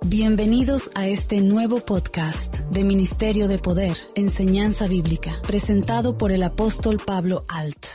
Bienvenidos a este nuevo podcast de Ministerio de Poder, Enseñanza Bíblica, presentado por el apóstol Pablo Alt.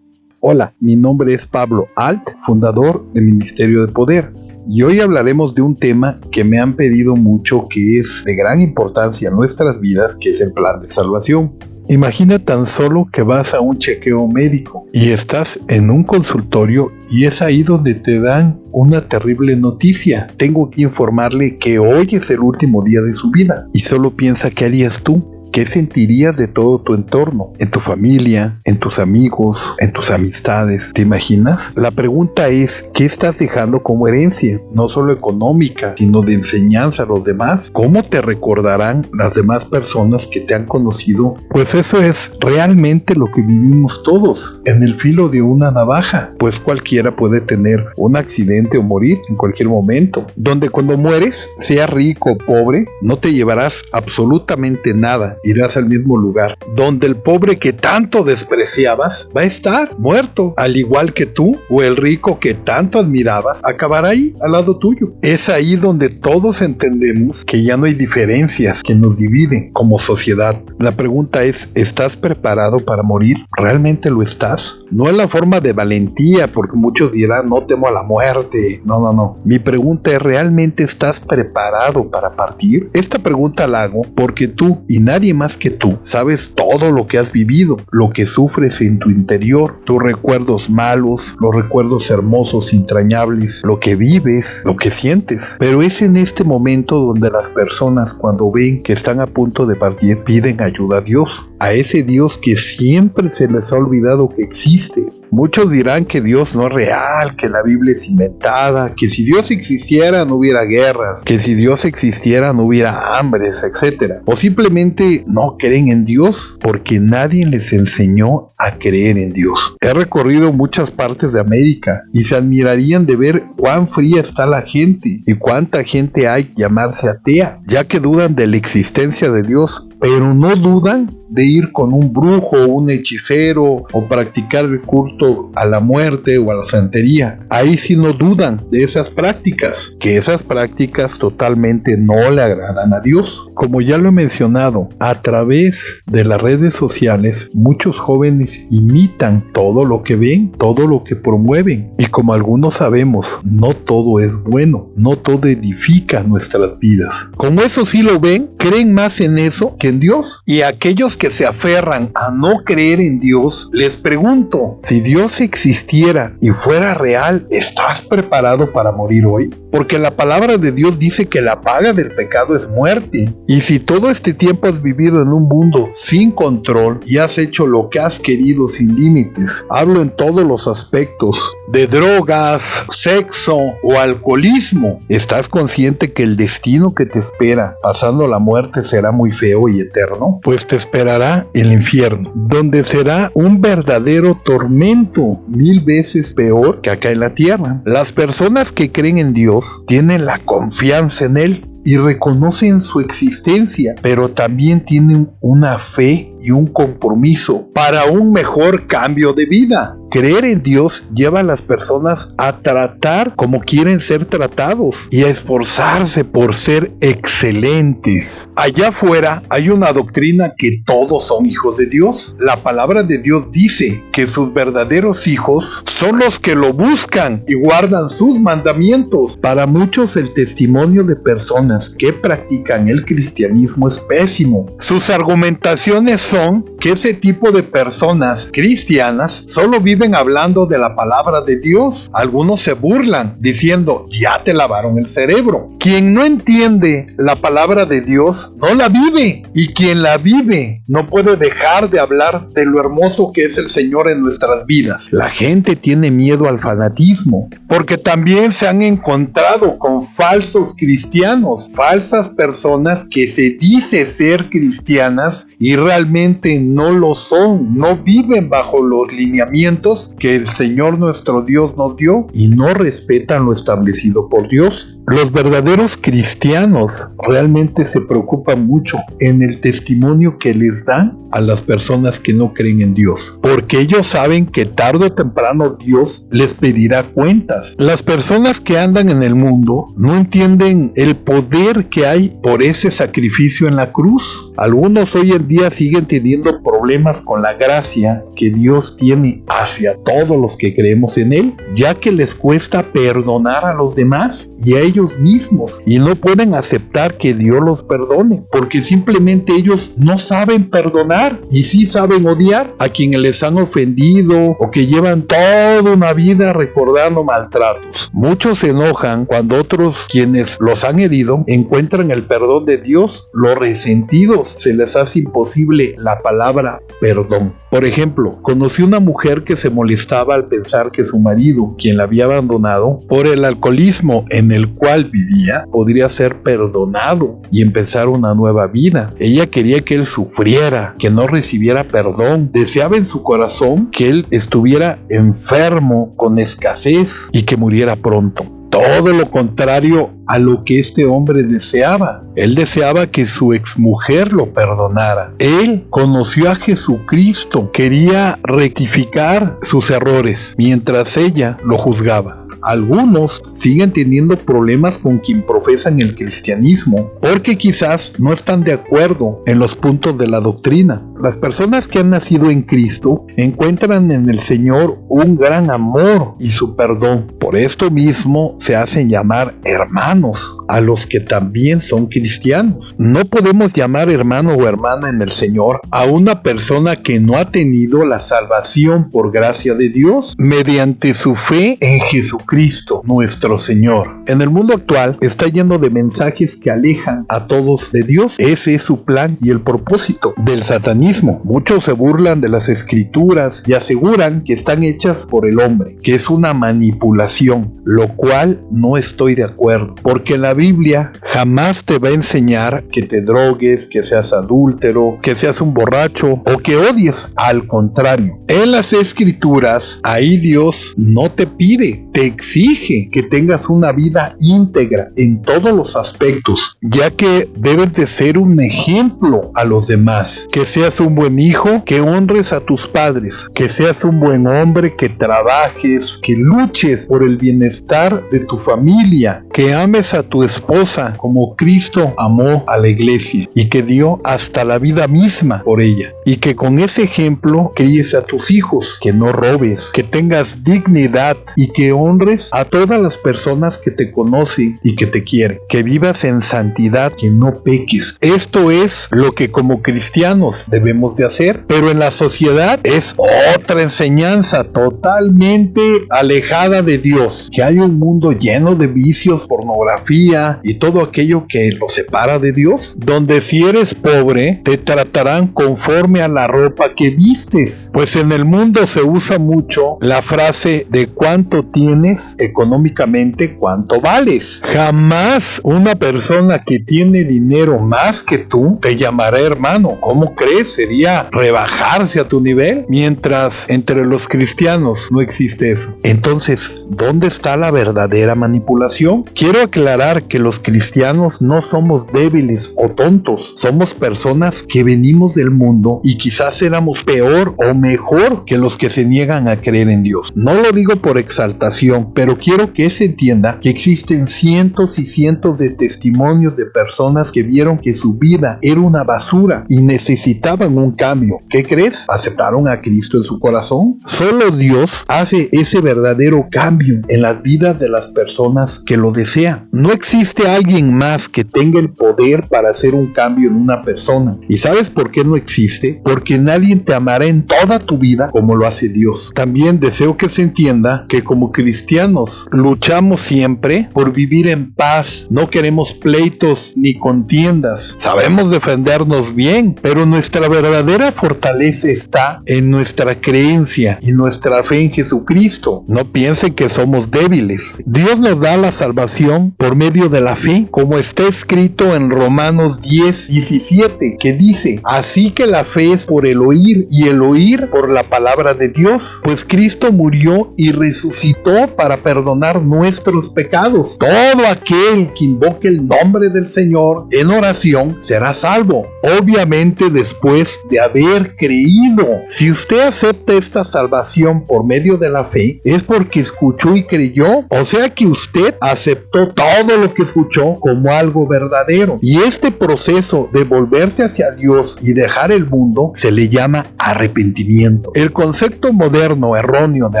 Hola, mi nombre es Pablo Alt, fundador de Ministerio de Poder. Y hoy hablaremos de un tema que me han pedido mucho, que es de gran importancia en nuestras vidas, que es el plan de salvación. Imagina tan solo que vas a un chequeo médico y estás en un consultorio y es ahí donde te dan una terrible noticia. Tengo que informarle que hoy es el último día de su vida. Y solo piensa, ¿qué harías tú? ¿Qué sentirías de todo tu entorno? En tu familia, en tus amigos, en tus amistades. ¿Te imaginas? La pregunta es, ¿qué estás dejando como herencia? No solo económica, sino de enseñanza a los demás. ¿Cómo te recordarán las demás personas que te han conocido? Pues eso es realmente lo que vivimos todos, en el filo de una navaja. Pues cualquiera puede tener un accidente o morir en cualquier momento. Donde cuando mueres, sea rico o pobre, no te llevarás absolutamente nada. Irás al mismo lugar donde el pobre que tanto despreciabas va a estar muerto, al igual que tú, o el rico que tanto admirabas acabará ahí al lado tuyo. Es ahí donde todos entendemos que ya no hay diferencias que nos dividen como sociedad. La pregunta es, ¿estás preparado para morir? ¿Realmente lo estás? No en la forma de valentía, porque muchos dirán, no temo a la muerte. No. Mi pregunta es, ¿realmente estás preparado para partir? Esta pregunta la hago porque tú y nadie más que tú sabes todo lo que has vivido, lo que sufres en tu interior, tus recuerdos malos, los recuerdos hermosos, entrañables, lo que vives, lo que sientes. Pero es en este momento donde las personas, cuando ven que están a punto de partir, piden ayuda a Dios, a ese Dios que siempre se les ha olvidado que existe. Muchos dirán que Dios no es real, que la Biblia es inventada, que si Dios existiera no hubiera guerras, que si Dios existiera no hubiera hambres, etc. O simplemente no creen en Dios porque nadie les enseñó a creer en Dios. He recorrido muchas partes de América y se admirarían de ver cuán fría está la gente y cuánta gente hay llamarse atea, ya que dudan de la existencia de Dios, pero no dudan de ir con un brujo o un hechicero o practicar el culto a la muerte o a la santería. Ahí sí no dudan de esas prácticas, que esas prácticas totalmente no le agradan a Dios. Como ya lo he mencionado, a través de las redes sociales, muchos jóvenes imitan todo lo que ven, todo lo que promueven. Y como algunos sabemos, no todo es bueno, no todo edifica nuestras vidas. Como eso sí lo ven, creen más en eso que en Dios. Y aquellos que se aferran a no creer en Dios, les pregunto, si Dios existiera y fuera real, ¿estás preparado para morir hoy? Porque la palabra de Dios dice que la paga del pecado es muerte. Y si todo este tiempo has vivido en un mundo sin control y has hecho lo que has querido sin límites, hablo en todos los aspectos, de drogas, sexo o alcoholismo, ¿estás consciente que el destino que te espera pasando la muerte será muy feo y eterno? Pues te esperará el infierno, donde será un verdadero tormento, 1000 veces peor que acá en la tierra. Las personas que creen en Dios tienen la confianza en Él y reconocen su existencia, pero también tienen una fe y un compromiso para un mejor cambio de vida. Creer en Dios lleva a las personas a tratar como quieren ser tratados y a esforzarse por ser excelentes. Allá afuera hay una doctrina que todos son hijos de Dios. La palabra de Dios dice que sus verdaderos hijos son los que lo buscan y guardan sus mandamientos. Para muchos el testimonio de personas que practican el cristianismo es pésimo. Sus argumentaciones son que ese tipo de personas cristianas solo viven hablando de la palabra de Dios. Algunos se burlan diciendo, ya te lavaron el cerebro. Quien no entiende la palabra de Dios no la vive, y quien la vive no puede dejar de hablar de lo hermoso que es el Señor en nuestras vidas. La gente tiene miedo al fanatismo porque también se han encontrado con falsos cristianos, falsas personas que se dice ser cristianas y realmente no lo son, no viven bajo los lineamientos que el Señor nuestro Dios nos dio y no respetan lo establecido por Dios. Los verdaderos cristianos realmente se preocupan mucho en el testimonio que les dan a las personas que no creen en Dios, porque ellos saben que tarde o temprano Dios les pedirá cuentas. Las personas que andan en el mundo no entienden el poder que hay por ese sacrificio en la cruz. Algunos hoy en día siguen teniendo problemas con la gracia que Dios tiene hacia todos los que creemos en Él, ya que les cuesta perdonar a los demás y a ellos mismos, y no pueden aceptar que Dios los perdone, porque simplemente ellos no saben perdonar y sí saben odiar a quienes les han ofendido o que llevan toda una vida recordando maltratos. Muchos se enojan cuando otros, quienes los han herido, encuentran el perdón de Dios. Los resentidos se les hace imposible la palabra perdón. Por ejemplo, conocí una mujer que se molestaba al pensar que su marido, quien la había abandonado por el alcoholismo en el cual vivía, podría ser perdonado y empezar una nueva vida. Ella quería que él sufriera, que no recibiera perdón. Deseaba en su corazón que él estuviera enfermo, con escasez, y que muriera pronto. Todo lo contrario a lo que este hombre deseaba. Él deseaba que su exmujer lo perdonara. Él conoció a Jesucristo, quería rectificar sus errores, mientras ella lo juzgaba. Algunos siguen teniendo problemas con quien profesan el cristianismo, porque quizás no están de acuerdo en los puntos de la doctrina. Las personas que han nacido en Cristo encuentran en el Señor un gran amor y su perdón. Por esto mismo se hacen llamar hermanos a los que también son cristianos. No podemos llamar hermano o hermana en el Señor a una persona que no ha tenido la salvación por gracia de Dios mediante su fe en Jesucristo nuestro Señor. En el mundo actual está lleno de mensajes que alejan a todos de Dios. Ese es su plan y el propósito del satanismo. Muchos se burlan de las escrituras y aseguran que están hechas por el hombre, que es una manipulación, lo cual no estoy de acuerdo, porque la Biblia jamás te va a enseñar que te drogues, que seas adúltero, que seas un borracho o que odies. Al contrario, en las escrituras, ahí Dios no te pide, te exige que tengas una vida íntegra en todos los aspectos, ya que debes de ser un ejemplo a los demás, que seas un buen hijo, que honres a tus padres, que seas un buen hombre, que trabajes, que luches por el bienestar de tu familia, que ames a tu esposa como Cristo amó a la iglesia y que dio hasta la vida misma por ella, y que con ese ejemplo críes a tus hijos, que no robes, que tengas dignidad y que honres a todas las personas que te conocen y que te quieren, que vivas en santidad, que no peques. Esto es lo que como cristianos debemos de hacer, pero en la sociedad es otra enseñanza totalmente alejada de Dios, que hay un mundo lleno de vicios, pornografía y todo aquello que lo separa de Dios, donde si eres pobre te tratarán conforme a la ropa que vistes, pues en el mundo se usa mucho la frase de cuánto tienes económicamente, cuánto vales. Jamás una persona que tiene dinero más que tú te llamará hermano. ¿Cómo crees? Sería rebajarse a tu nivel, mientras entre los cristianos no existe eso. Entonces, ¿dónde está la verdadera manipulación? Quiero aclarar que los cristianos no somos débiles o tontos, somos personas que venimos del mundo y quizás éramos peor o mejor que los que se niegan a creer en Dios. No lo digo por exaltación, pero quiero que se entienda que existen cientos y cientos de testimonios de personas que vieron que su vida era una basura y necesitaban un cambio. ¿Qué crees? ¿Aceptaron a Cristo en su corazón? Solo Dios hace ese verdadero cambio en las vidas de las personas que lo desean. No existe alguien más que tenga el poder para hacer un cambio en una persona. ¿Y sabes por qué no existe? Porque nadie te amará en toda tu vida como lo hace Dios. También deseo que se entienda que como cristianos luchamos siempre por vivir en paz. No queremos pleitos ni contiendas. Sabemos defendernos bien, pero nuestra verdadera fortaleza está en nuestra creencia y nuestra fe en Jesucristo. No piensen que somos débiles. Dios nos da la salvación por medio de la fe, como está escrito en Romanos 10:17, que dice: así que la fe es por el oír, y el oír por la palabra de Dios, pues Cristo murió y resucitó para perdonar nuestros pecados. Todo aquel que invoque el nombre del Señor en oración será salvo, obviamente después de haber creído. Si usted acepta esta salvación por medio de la fe, es porque escuchó y creyó, o sea que usted aceptó todo lo que escuchó como algo verdadero. Y este proceso de volverse hacia Dios y dejar el mundo se le llama arrepentimiento. El concepto moderno erróneo de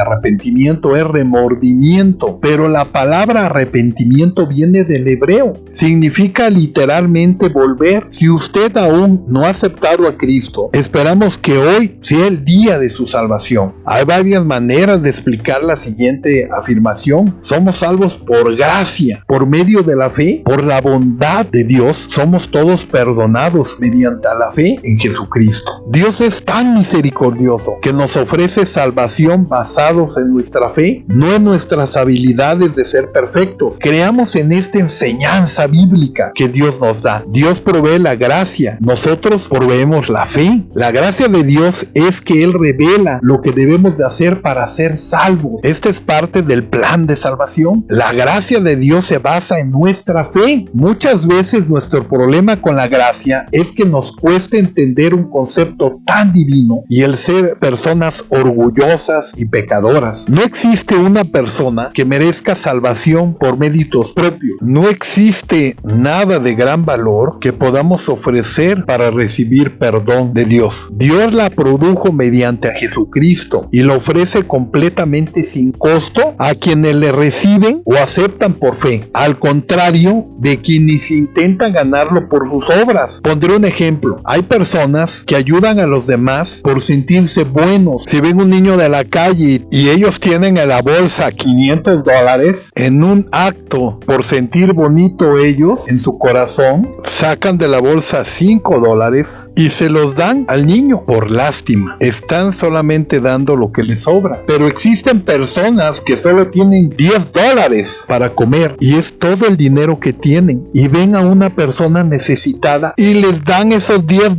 arrepentimiento es remordimiento, pero la palabra arrepentimiento viene del hebreo. Significa literalmente volver. Si usted aún no ha aceptado a Cristo, esperamos que hoy sea el día de su salvación. Hay varias maneras de explicar la siguiente afirmación: somos salvos por gracia, por medio de la fe, por la bondad de Dios. Somos todos perdonados mediante la fe en Jesucristo. Dios es tan misericordioso que nos ofrece salvación basados en nuestra fe, no en nuestras habilidades de ser perfectos. Creamos en esta enseñanza bíblica que Dios nos da. Dios provee la gracia, nosotros proveemos la fe. La gracia de Dios es que Él revela lo que debemos de hacer para ser salvos. Esta es parte del plan de salvación. La gracia de Dios se basa en nuestra fe. Muchas veces nuestro problema con la gracia es que nos cuesta entender un concepto tan divino y el ser personas orgullosas y pecadoras. No existe una persona que merezca salvación por méritos propios. No existe nada de gran valor que podamos ofrecer para recibir perdón de Dios. Dios la produjo mediante a Jesucristo y lo ofrece completamente sin costo a quienes le reciben o aceptan por fe, al contrario de quienes intentan ganarlo por sus obras. Pondré un ejemplo. Hay personas que ayudan a los demás por sentirse buenos. Si ven un niño de la calle y ellos tienen en la bolsa $500, en un acto por sentir bonito ellos en su corazón, sacan de la bolsa $5 y se los dan al niño por lástima. Están solamente dando lo que les sobra. Pero existen personas que solo tienen $10 para comer y es todo el dinero que tienen, y ven a una persona necesitada y les dan esos $10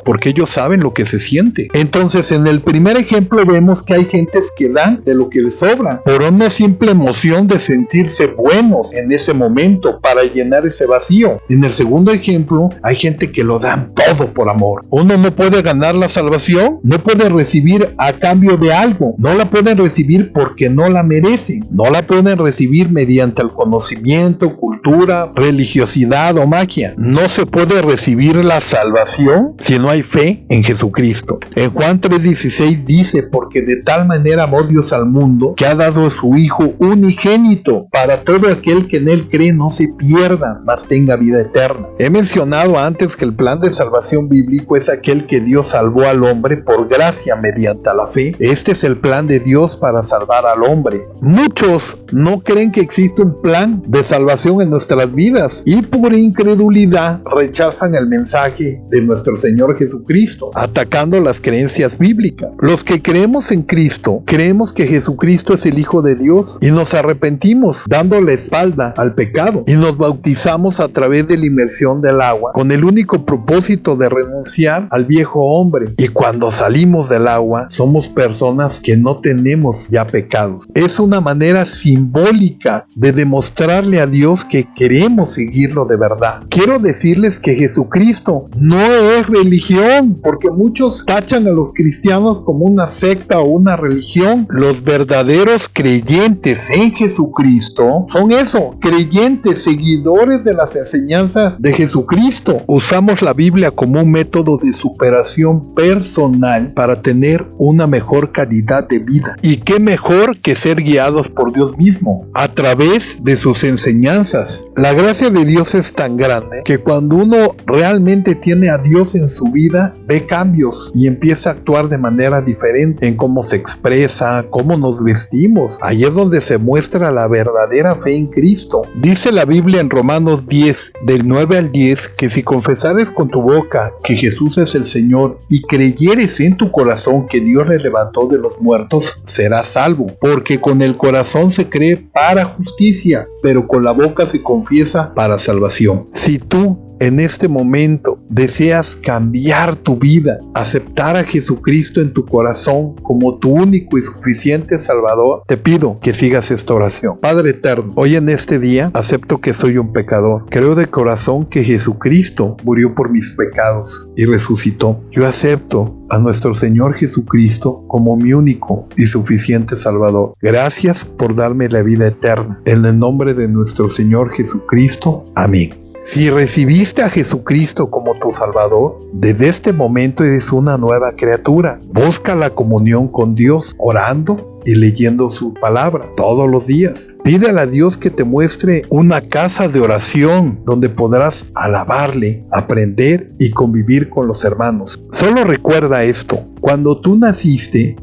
porque ellos saben lo que se siente. Entonces, en el primer ejemplo vemos que hay gentes que dan de lo que les sobra por una simple emoción de sentirse buenos en ese momento para llenar ese vacío. En el segundo ejemplo hay gente que lo dan todo por amor. Uno no puede ganar la salvación, no puede recibir a cambio de algo, no la pueden recibir porque no la merecen, no la pueden recibir mediante el conocimiento, cultura, religiosidad o magia. No se puede recibir la salvación si no hay fe en Jesucristo. En Juan 3:16 dice: porque de tal manera amó Dios al mundo que ha dado a su Hijo unigénito, para todo aquel que en él cree no se pierda, mas tenga vida eterna. He mencionado antes que el plan de salvación bíblico es aquel que Dios salvó al hombre por gracia mediante la fe. Este es el plan de Dios para salvar al hombre. Muchos no creen que existe un plan de salvación en nuestras vidas y por incredulidad rechazan el mensaje de nuestro Señor Jesucristo, atacando las creencias bíblicas. Los que creemos en Cristo, creemos que Jesucristo es el Hijo de Dios y nos arrepentimos dando la espalda al pecado y nos bautizamos a través de la inmersión del agua con el único propósito de renunciar al viejo hombre, y cuando salimos del agua somos personas que no tenemos ya pecados. Es una manera simbólica de demostrarle a Dios que queremos seguirlo de verdad. Quiero decirles que Jesucristo no es religión, porque muchos tachan a los cristianos como una secta o una religión. Los verdaderos creyentes en Jesucristo son eso, creyentes, seguidores de las enseñanzas de Jesucristo. Usamos la Biblia como un método de superación personal para tener una mejor calidad de vida. Y qué mejor que ser guiados por Dios mismo a través de sus enseñanzas. La gracia de Dios es tan grande que cuando uno realmente tiene a Dios en su vida, ve cambios y empieza a actuar de manera diferente en cómo se expresa, cómo nos vestimos. Ahí es donde se muestra la verdadera fe en Cristo. Dice la Biblia en Romanos 10, del 9 al 10, que si confesares con tu boca que Jesús Jesús es el Señor y creyeres en tu corazón que Dios le levantó de los muertos, serás salvo. Porque con el corazón se cree para justicia, pero con la boca se confiesa para salvación. Si tú en este momento deseas cambiar tu vida, aceptar a Jesucristo en tu corazón como tu único y suficiente Salvador, te pido que sigas esta oración. Padre eterno, hoy en este día acepto que soy un pecador. Creo de corazón que Jesucristo murió por mis pecados y resucitó. Yo acepto a nuestro Señor Jesucristo como mi único y suficiente Salvador. Gracias por darme la vida eterna. En el nombre de nuestro Señor Jesucristo. Amén. Si recibiste a Jesucristo como tu Salvador, desde este momento eres una nueva criatura. Busca la comunión con Dios, orando y leyendo su palabra todos los días. Pídele a Dios que te muestre una casa de oración donde podrás alabarle, aprender y convivir con los hermanos. Solo recuerda esto: cuando tú naciste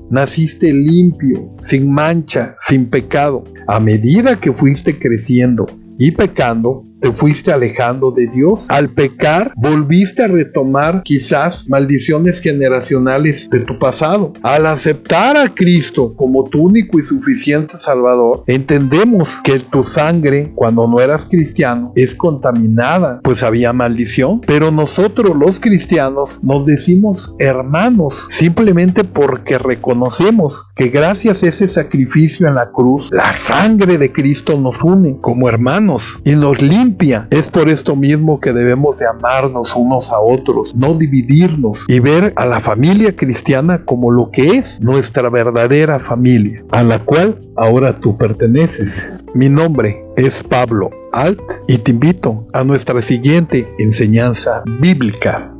limpio, sin mancha, sin pecado. A medida que fuiste creciendo y pecando, te fuiste alejando de Dios. Al pecar, volviste a retomar quizás maldiciones generacionales de tu pasado. Al aceptar a Cristo como tu único y suficiente Salvador, entendemos que tu sangre, cuando no eras cristiano, es contaminada, pues había maldición. Pero nosotros los cristianos nos decimos hermanos, simplemente porque reconocemos que gracias a ese sacrificio en la cruz, la sangre de Cristo nos une como hermanos y nos limpia. Es por esto mismo que debemos de amarnos unos a otros, no dividirnos y ver a la familia cristiana como lo que es nuestra verdadera familia, a la cual ahora tú perteneces. Mi nombre es Pablo Alt y te invito a nuestra siguiente enseñanza bíblica.